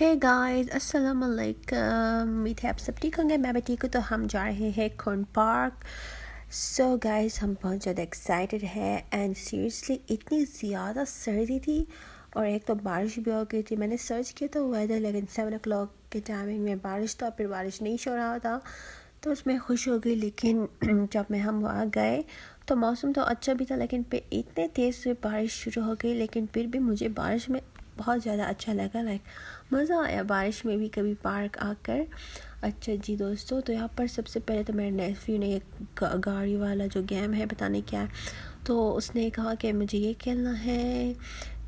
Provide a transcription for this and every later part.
Hey guys, अस्सलाम वालेकुम। उम्मीद है आप सब ठीक होंगे। मैं भी ठीक हूँ। तो हम जा रहे हैं खून पार्क। सो गाइस, हम बहुत ज़्यादा एक्साइटेड है एंड सीरियसली इतनी ज़्यादा सर्दी थी और एक तो बारिश भी हो गई थी। मैंने सर्च किया तो वेदर लेकिन 7 o'clock के टाइमिंग में बारिश था, फिर बारिश नहीं हो रहा था तो उसमें खुश हो गई। लेकिन जब हम वहाँ गए तो मौसम तो अच्छा भी था, लेकिन फिर इतने तेज़ से बारिश शुरू हो गई। लेकिन फिर भी मुझे बारिश में बहुत ज़्यादा अच्छा लगा, लाइक मज़ा आया बारिश में भी कभी पार्क आकर। अच्छा जी दोस्तों, तो यहाँ पर सबसे पहले तो मेरे नेफ्यू ने एक गाड़ी वाला जो गेम है, पता नहीं क्या है, तो उसने कहा कि मुझे ये खेलना है,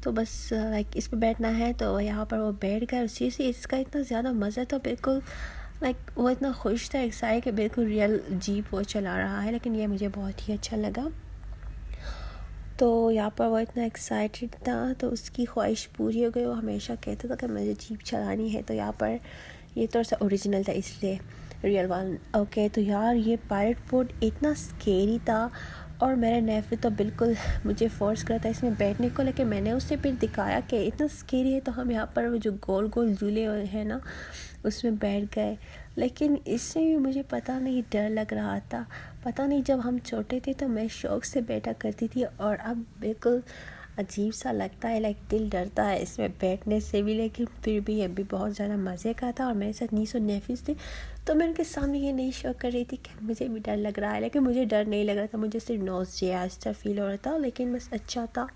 तो बस लाइक इस पर बैठना है। तो यहाँ पर वो बैठ गया। उसी से इसका इतना ज़्यादा मज़ा था, बिल्कुल लाइक वो इतना खुश था, एक्साइटेड कि बिल्कुल रियल जीप वो चला रहा है। लेकिन ये मुझे बहुत ही अच्छा लगा। तो यहाँ पर वो इतना एक्साइटेड था तो उसकी ख्वाहिश पूरी हो गई। वो हमेशा कहता था कि मुझे जीप चलानी है। तो यहाँ पर ये थोड़ा सा ओरिजिनल था, इसलिए रियल वन। ओके, तो यार ये पायलट बोट इतना स्केरी था और मेरे नेफ़े तो बिल्कुल मुझे फ़ोर्स करता है इसमें बैठने को, लेकिन मैंने उससे फिर दिखाया कि इतना स्केरी है। तो हम यहाँ पर वो जो गोल गोल झूले हैं ना, उसमें बैठ गए। लेकिन इससे भी मुझे पता नहीं डर लग रहा था। पता नहीं, जब हम छोटे थे तो मैं शौक़ से बैठा करती थी और अब बिल्कुल अजीब सा लगता है, लाइक दिल डरता है इसमें बैठने से भी। लेकिन फिर भी ये भी बहुत ज़्यादा मज़े का था और मेरे साथ नीस और नेफिस थे, तो मैं उनके सामने ये नहीं शो कर रही थी कि मुझे भी डर लग रहा है। लेकिन मुझे डर नहीं लग रहा था, मुझे सिर्फ नॉज़िया सा फील हो रहा था, लेकिन बस अच्छा था।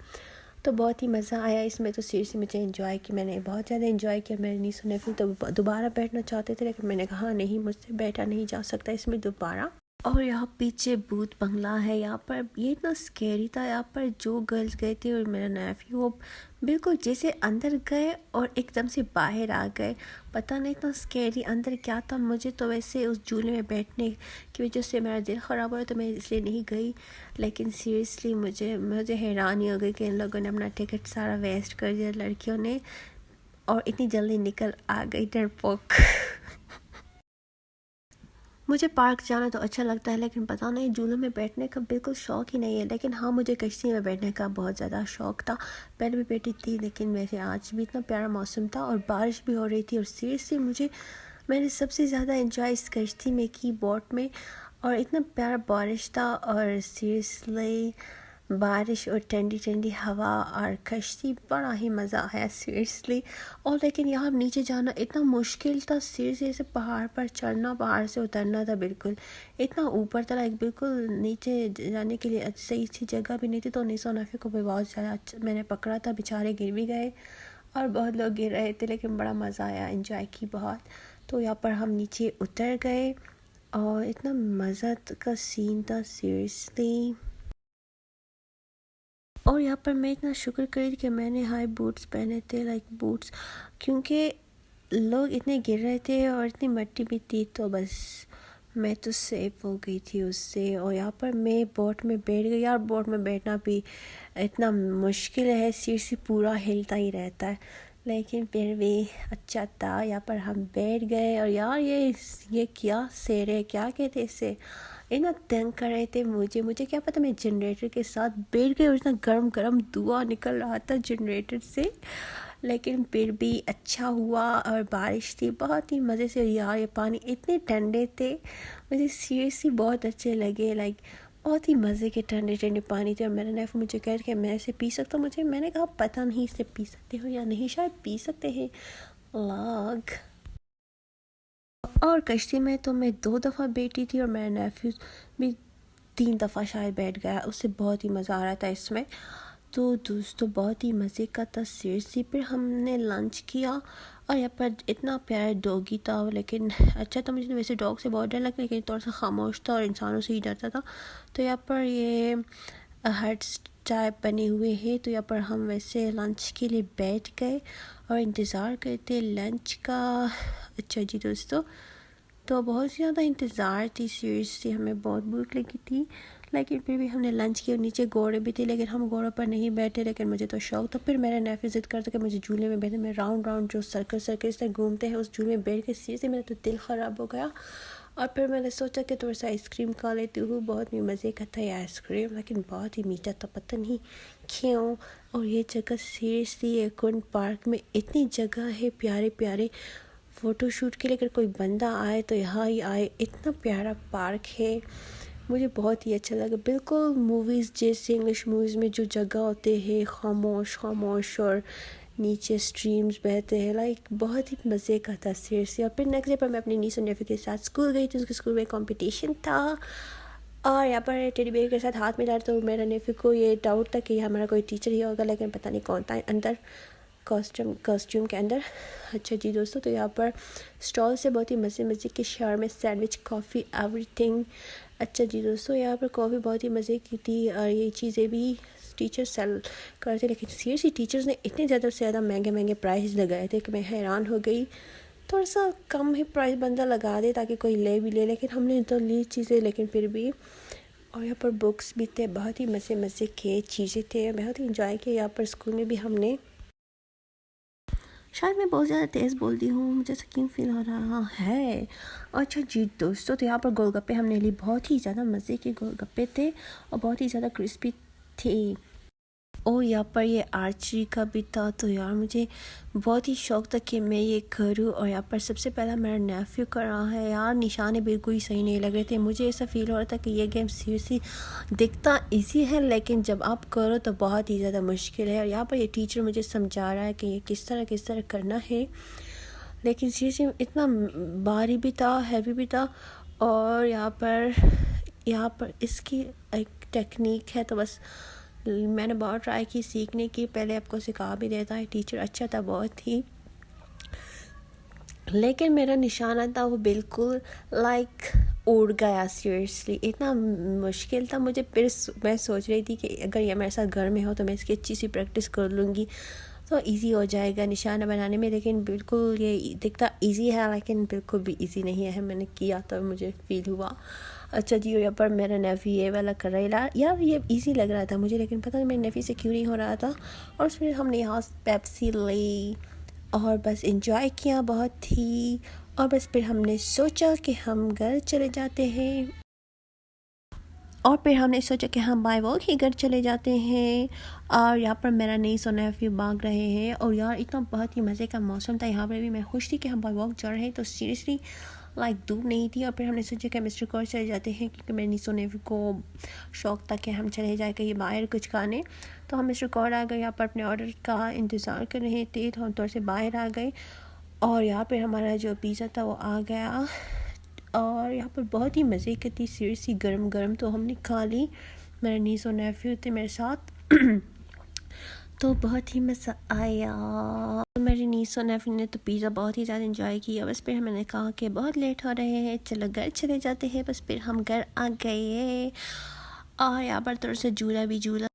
तो बहुत ही मज़ा आया इसमें। तो सीरियसली मुझे एंजॉय किया, मैंने बहुत ज़्यादा एंजॉय किया। मेरे नीस और नेफिस तो दोबारा बैठना चाहते थे, लेकिन मैंने कहा नहीं, मुझसे बैठा नहीं जा सकता इसमें दोबारा। और यहाँ पीछे भूत बंगला है। यहाँ पर ये इतना स्कैरी था। यहाँ पर जो गर्ल्स गए थे और मेरा नेफ्यू, वो बिल्कुल जैसे अंदर गए और एकदम से बाहर आ गए। पता नहीं इतना स्कैरी अंदर क्या था। मुझे तो वैसे उस झूले में बैठने की वजह से मेरा दिल ख़राब हो रहा, तो मैं इसलिए नहीं गई। लेकिन सीरियसली मुझे हैरानी हो गई कि इन लोगों ने अपना टिकट सारा वेस्ट कर दिया लड़कियों ने, और इतनी जल्दी निकल आ गई, डरपोक। मुझे पार्क जाना तो अच्छा लगता है, लेकिन पता नहीं झूलों में बैठने का बिल्कुल शौक़ ही नहीं है। लेकिन हाँ, मुझे कश्ती में बैठने का बहुत ज़्यादा शौक़ था। पहले भी बैठी थी, लेकिन वैसे आज भी इतना प्यारा मौसम था और बारिश भी हो रही थी। और सीरियसली मैंने सबसे ज़्यादा एंजॉय इस कश्ती में की, बोट में। और इतना प्यारा बारिश था और सीरियसली बारिश और ठंडी ठंडी हवा और कश्ती, बड़ा ही मज़ा आया सीरियसली। और लेकिन यहाँ नीचे जाना इतना मुश्किल था सीरियसली, जैसे पहाड़ पर चढ़ना, पहाड़ से उतरना था। बिल्कुल इतना ऊपर था, लाइक बिल्कुल नीचे जाने के लिए सही सी जगह भी नहीं थी। तो नीसो नफ़े को भी बहुत ज़्यादा मैंने पकड़ा था, बेचारे गिर भी गए और बहुत लोग गिर रहे थे, लेकिन बड़ा मज़ा आया, एंजॉय की बहुत। तो यहाँ पर हम नीचे उतर गए और इतना मज़ा का सीन था सीरियसली। और यहाँ पर मैं इतना शुक्र करी कि मैंने हाई बूट्स पहने थे, लाइक बूट्स, क्योंकि लोग इतने गिर रहे थे और इतनी मिट्टी भी थी, तो बस मैं तो सेफ हो गई थी उससे। और यहाँ पर मैं बोट में बैठ गई। यार बोट में बैठना भी इतना मुश्किल है, सिर से पूरा हिलता ही रहता है, लेकिन फिर भी अच्छा था। यहाँ पर हम बैठ गए और यार ये क्या शेर है, क्या कहते इसे, इतना तंग कर रहे थे मुझे क्या पता। मैं जनरेटर के साथ बैठ गई और इतना गर्म गर्म धुआं निकल रहा था जनरेटर से, लेकिन फिर भी अच्छा हुआ। और बारिश थी बहुत ही मज़े से। यार ये पानी इतने ठंडे थे, मुझे सीरियसली बहुत अच्छे लगे, लाइक बहुत ही मज़े के ठंडे ठंडे पानी थे। और मेरे नेफ मुझे कह रहे मैं इसे पी सकता हूँ, मैंने कहा पता नहीं इसे पी सकते हो या नहीं, शायद पी सकते हैं लाग। और कश्ती में तो मैं 2 दफ़ा बैठी थी और मेरा नेफ्यू भी 3 दफ़ा शायद बैठ गया, उससे बहुत ही मज़ा आ रहा था इसमें। तो दोस्तों बहुत ही मज़े का था सीरियसली। फिर हमने लंच किया और यहाँ पर इतना प्यारा डॉगी था, लेकिन अच्छा था। मुझे तो वैसे डॉग से बहुत डर लगता, लेकिन थोड़ा सा खामोश था और इंसानों से ही डरता था। तो यहाँ पर ये हट्स टाइप बने हुए हैं, तो यहाँ पर हम वैसे लंच के लिए बैठ गए और इंतज़ार करते लंच का। अच्छा जी दोस्तों, तो बहुत ज़्यादा इंतज़ार थी सीरियसली, हमें बहुत भूख लगी थी, लेकिन फिर भी हमने लंच किया। नीचे घोड़े भी थे, लेकिन हम घोड़ों पर नहीं बैठे, लेकिन मुझे तो शौक था। फिर मेरा नेफ़ी ज़िद करता कि मुझे झूले में बैठे। मैं राउंड राउंड जो सर्कल से घूमते हैं उस झूले में बैठ के सीरियसली मेरा तो दिल ख़राब हो गया। اور پھر میں نے سوچا کہ تھوڑا سا آئس کریم کھا لیتی ہوں. بہت ہی مزے کا تھا یہ آئس کریم، لیکن بہت ہی میٹھا تھا، پتہ نہیں کیوں. اور یہ جگہ سیریسلی ایکون پارک میں اتنی جگہ ہے پیارے پیارے فوٹو شوٹ کے لیے. اگر کوئی بندہ آئے تو یہاں ہی آئے، اتنا پیارا پارک ہے. مجھے بہت ہی اچھا لگا، بالکل موویز جیسے انگلش موویز میں جو جگہ ہوتے ہیں خاموش خاموش اور نیچے اسٹریمز بہتے ہیں، لائک بہت ہی مزے کا تھا سیریسلی. اور پھر نیکسٹ ڈے پر میں اپنی نیس اور نیفی کے ساتھ اسکول گئی تھی. اس کے اسکول میں کمپٹیشن تھا اور یہاں پر ٹیڈی بیئر کے ساتھ ہاتھ ملا. تو میرا نیفی کو یہ ڈاؤٹ تھا کہ یہ ہمارا کوئی ٹیچر ہی ہوگا، لیکن پتہ نہیں کون تھا اندر کاسٹیوم کے اندر. اچھا جی دوستو، تو یہاں پر اسٹال سے بہت ہی مزے کے شاورما، سینڈوچ، کافی، ایوری تھنگ. اچھا جی دوستو، یہاں پر کافی بہت ہی مزے کی تھی اور یہ چیزیں بھی ٹیچر سیل کرتے. لیکن سیریسلی ٹیچرز نے اتنے زیادہ مہنگے پرائز لگائے تھے کہ میں حیران ہو گئی. تھوڑا سا کم ہی پرائز بندہ لگا دے تاکہ کوئی لے بھی لے، لیکن ہم نے تو لی چیزیں لیکن پھر بھی. اور یہاں پر بکس بھی تھے، بہت ہی مزے کے چیزیں تھے، بہت ہی انجوائے کیا. یہاں پر اسکول میں بھی ہم نے، شاید میں بہت زیادہ تیز بولتی ہوں، مجھے یقین فیل ہو رہا ہے. اچھا جی دوستو، تو یہاں پر گول گپے ہم نے لی. بہت ہی زیادہ مزے کے گول گپے تھے اور بہت ہی زیادہ کرسپی تھے. اور یہاں پر یہ آرچری کا بھی تھا. تو یار مجھے بہت ہی شوق تھا کہ میں یہ کروں. اور یہاں پر سب سے پہلا میرا نیفیو کر رہا ہے. یار نشانے بالکل ہی صحیح نہیں لگ رہے تھے. مجھے ایسا فیل ہو رہا تھا کہ یہ گیم سیریسلی دکھتا ایزی ہے، لیکن جب آپ کرو تو بہت ہی زیادہ مشکل ہے. اور یہاں پر یہ ٹیچر مجھے سمجھا رہا ہے کہ یہ کس طرح کرنا ہے، لیکن سیریسلی اتنا بھاری بھی تھا، ہیوی بھی تھا. اور یہاں پر اس کی ایک ٹیکنیک ہے، تو بس میں نے بہت ٹرائی کی سیکھنے کی. پہلے آپ کو سکھا بھی دیتا ہے ٹیچر، اچھا تھا بہت ہی، لیکن میرا نشانہ تھا وہ بالکل لائک اڑ گیا. سیریسلی اتنا مشکل تھا مجھے. پھر میں سوچ رہی تھی کہ اگر یہ میرے ساتھ گھر میں ہو تو میں اس کی اچھی سی پریکٹس کر لوں گی تو ایزی ہو جائے گا نشانہ بنانے میں. لیکن بالکل یہ دکھتا ایزی ہے، لیکن بالکل بھی ایزی نہیں ہے. میں نے کیا تو مجھے فیل ہوا. اچھا جی، اور یہاں پر میرا نیفی یہ والا کر رہا ہے. یار یہ ایزی لگ رہا تھا مجھے، لیکن پتہ نہیں میرے نیفی سے کیوں نہیں ہو رہا تھا. اور پھر ہم نے یہاں پیپسی لی اور بس انجوائے کیا بہت ہی. اور بس پھر ہم نے سوچا کہ ہم گھر چلے جاتے ہیں. اور پھر ہم نے سوچا کہ ہم بائی واک ہی گھر چلے جاتے ہیں. اور یہاں پر میرا نیس اور نیفیو بھاگ رہے ہیں. اور یار اتنا بہت ہی مزے کا موسم تھا یہاں پر بھی. میں خوش تھی کہ ہم بائی واک جا رہے ہیں، تو سیریسلی لائک دور نہیں تھی. اور پھر ہم نے سوچا کہ مسٹر کور چلے جاتے ہیں، کیونکہ میرے نیس اور نیفیو کو شوق تھا کہ ہم چلے جائیں کہیں باہر کچھ کھانے. تو ہم مسٹر کور آ گئے، یہاں پر اپنے آرڈر کا انتظار کر رہے تھے، تو ہم تھوڑے سے باہر آ گئے. اور یہاں پہ ہمارا جو پیزا تھا وہ آ گیا. اور یہاں پر بہت ہی مزے کی تھی سیریسلی، گرم تو ہم نے کھا لی. میرے نیس اور نیفیو تھے میرے ساتھ تو بہت ہی مزہ آیا. میری نیس اور نیفیو نے تو پیزا بہت ہی زیادہ انجوائے کیا. بس پھر ہم نے کہا کہ بہت لیٹ ہو رہے ہیں، چلو گھر چلے جاتے ہیں. بس پھر ہم گھر آ گئے. اور یہاں پر تھوڑا سا جھولا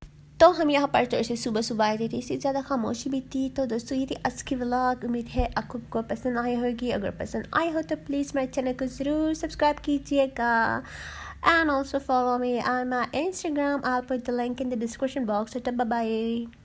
تو ہم یہاں پر تھوڑے سے صبح آئے تھے، اس سے زیادہ خاموشی بھی تھی. تو دوستو یہ تھی آج کی ولاگ. امید ہے آپ کو پسند آئی ہوگی. اگر پسند آئی ہو تو پلیز میرے چینل کو ضرور سبسکرائب کیجیے گا. And also follow me on my Instagram. I'll put the link in the description box. So bye bye.